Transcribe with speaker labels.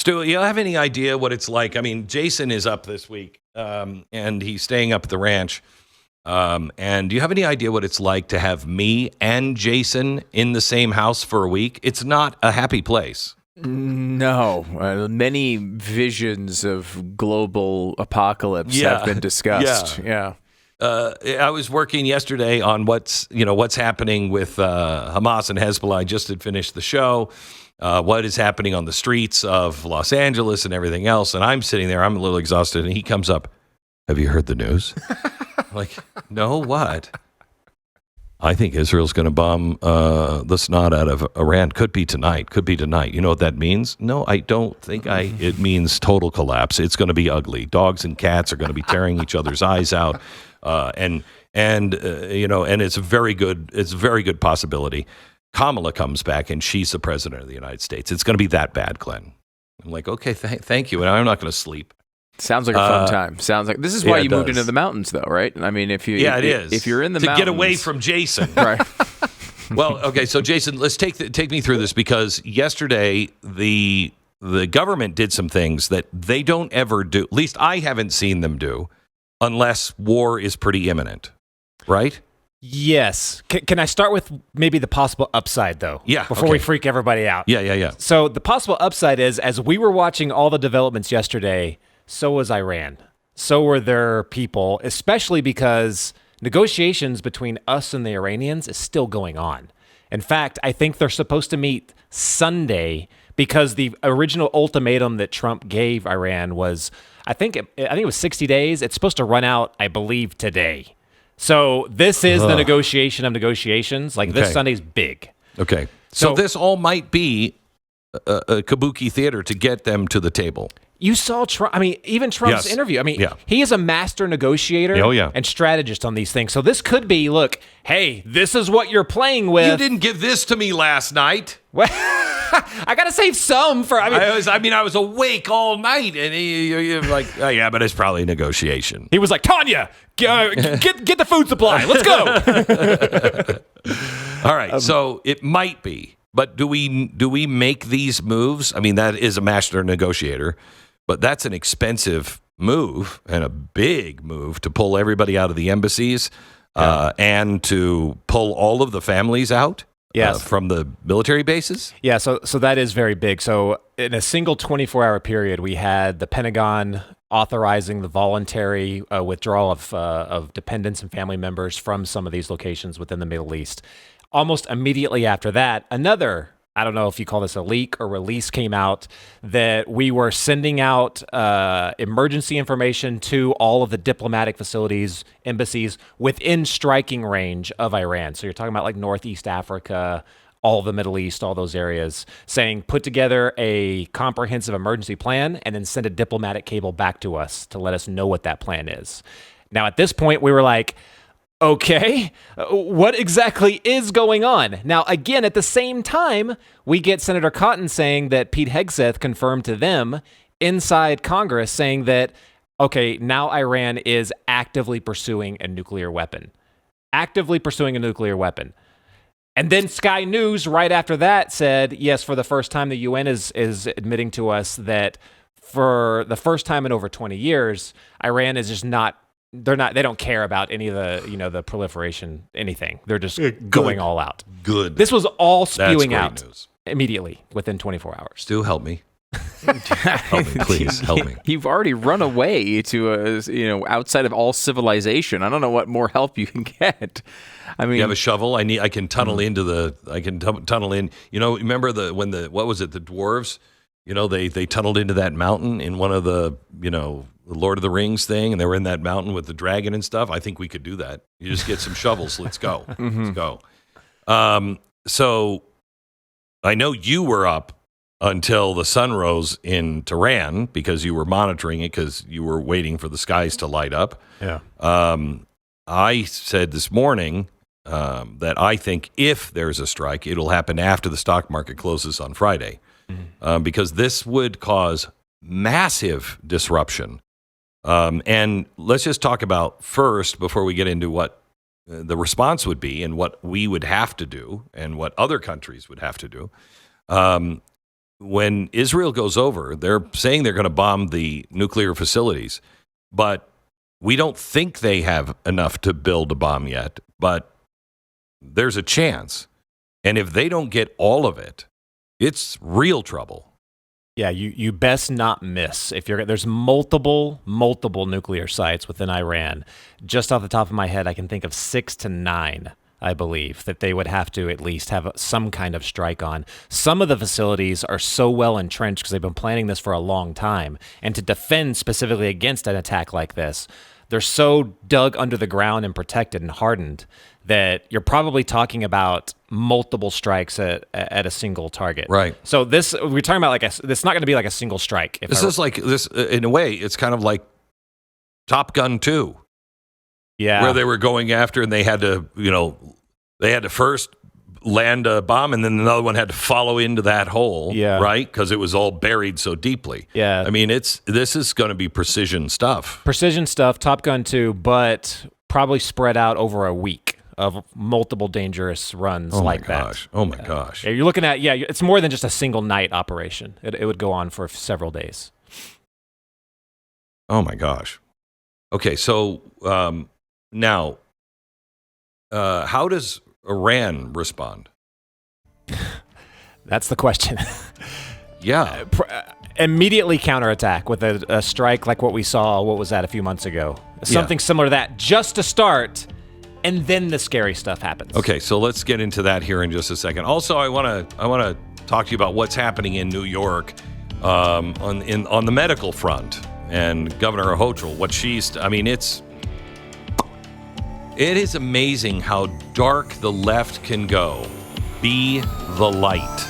Speaker 1: Stu, you have any idea what it's like? I mean, Jason is up this week, and he's staying up at the ranch. And do you have any idea what it's like to have me and Jason in the same house for a week? It's not a happy place.
Speaker 2: No. Many visions of global apocalypse have been discussed. Yeah.
Speaker 1: I was working yesterday on what's happening with Hamas and Hezbollah. I just had finished the show. What is happening on the streets of Los Angeles and everything else. And I'm sitting there, I'm a little exhausted, and he comes up, have you heard the news? I'm like, no, what? I think Israel's going to bomb the snot out of Iran. Could be tonight. You know what that means? No, I don't think it means total collapse. It's going to be ugly. Dogs and cats are going to be tearing each other's eyes out. And it's a very good possibility. Kamala comes back and she's the president of the United States. It's going to be that bad, Glenn. I'm like, okay, thank you. And I'm not going to sleep.
Speaker 2: Sounds like a fun time. Sounds like this is why you moved into the mountains, though, right? I mean, it is. If you're in the mountains,
Speaker 1: to get away from Jason,
Speaker 2: right?
Speaker 1: Well, okay. So, Jason, let's take me through this, because yesterday the government did some things that they don't ever do. At least I haven't seen them do, unless war is pretty imminent, right?
Speaker 3: Yes. Can I start with maybe the possible upside, though?
Speaker 1: Yeah.
Speaker 3: Before we freak everybody out.
Speaker 1: Yeah.
Speaker 3: So the possible upside is, as we were watching all the developments yesterday, so was Iran. So were their people, especially because negotiations between us and the Iranians is still going on. In fact, I think they're supposed to meet Sunday, because the original ultimatum that Trump gave Iran was, I think it was 60 days. It's supposed to run out, I believe, today. So this is the negotiation of negotiations. Like, this Sunday's big.
Speaker 1: Okay. So this all might be a kabuki theater to get them to the table.
Speaker 3: You saw Trump. I mean, even Trump's interview. I mean, he is a master negotiator and strategist on these things. So this could be, look, hey, this is what you're playing with.
Speaker 1: You didn't give this to me last night.
Speaker 3: Well, I got to save some for,
Speaker 1: I was awake all night, and you're like, oh, yeah, but it's probably a negotiation.
Speaker 3: He was like, Tanya, get the food supply. Let's go.
Speaker 1: All right. So it might be, but do we make these moves? I mean, that is a master negotiator. But that's an expensive move, and a big move, to pull everybody out of the embassies and to pull all of the families out from the military bases.
Speaker 3: Yeah, so that is very big. So in a single 24-hour period, we had the Pentagon authorizing the voluntary withdrawal of dependents and family members from some of these locations within the Middle East. Almost immediately after that, another, I don't know if you call this a leak or release, came out that we were sending out emergency information to all of the diplomatic facilities, embassies within striking range of Iran. So you're talking about like Northeast Africa, all of the Middle East, all those areas, saying put together a comprehensive emergency plan and then send a diplomatic cable back to us to let us know what that plan is. Now, at this point, we were like, okay, what exactly is going on? Now, again, at the same time, we get Senator Cotton saying that Pete Hegseth confirmed to them inside Congress, saying that, okay, now Iran is actively pursuing a nuclear weapon. And then Sky News right after that said, yes, for the first time, the UN is admitting to us that for the first time in over 20 years, Iran is just not, they don't care about any of the, the proliferation, anything. They're just going all out.
Speaker 1: Good.
Speaker 3: This was all spewing out
Speaker 1: news.
Speaker 3: Immediately within 24 hours.
Speaker 1: Stu, help me. Help me, please. Help me.
Speaker 2: You've already run away to outside of all civilization. I don't know what more help you can get. I mean,
Speaker 1: you have a shovel? I can tunnel into I can tunnel in. Remember when the dwarves? They tunneled into that mountain in one of the the Lord of the Rings thing, and they were in that mountain with the dragon and stuff. I think we could do that. You just get some shovels. Let's go. Let's go. So I know you were up until the sun rose in Tehran because you were monitoring it because you were waiting for the skies to light up.
Speaker 3: Yeah.
Speaker 1: I said this morning that I think if there's a strike, it'll happen after the stock market closes on Friday, because this would cause massive disruption. And let's just talk about first, before we get into what the response would be and what we would have to do and what other countries would have to do. when Israel goes over, they're saying they're going to bomb the nuclear facilities, but we don't think they have enough to build a bomb yet, but there's a chance. And if they don't get all of it, it's real trouble.
Speaker 3: Yeah, you best not miss. There's multiple nuclear sites within Iran. Just off the top of my head, I can think of 6 to 9, I believe, that they would have to at least have some kind of strike on. Some of the facilities are so well entrenched because they've been planning this for a long time. And to defend specifically against an attack like this, they're so dug under the ground and protected and hardened that you're probably talking about multiple strikes at a single target.
Speaker 1: Right.
Speaker 3: So we're talking about it's not going to be like a single strike.
Speaker 1: In a way, it's kind of like Top Gun 2.
Speaker 3: Yeah.
Speaker 1: Where they were going after and they had to first land a bomb and then another one had to follow into that hole.
Speaker 3: Yeah.
Speaker 1: Right? Because it was all buried so deeply.
Speaker 3: Yeah.
Speaker 1: I mean, this is going to be precision stuff.
Speaker 3: Precision stuff, Top Gun 2, but probably spread out over a week of multiple dangerous runs like that.
Speaker 1: Oh my gosh.
Speaker 3: Yeah, you're looking at, it's more than just a single night operation. It would go on for several days.
Speaker 1: Oh my gosh. Okay, so now, how does Iran respond?
Speaker 3: That's the question.
Speaker 1: Yeah.
Speaker 3: Immediately counterattack with a strike like what we saw, what was that, a few months ago? Something similar to that, just to start. And then the scary stuff happens.
Speaker 1: Okay, so let's get into that here in just a second. Also, I want to talk to you about what's happening in New York on the medical front and Governor Hochul. It is amazing how dark the left can go. Be the light.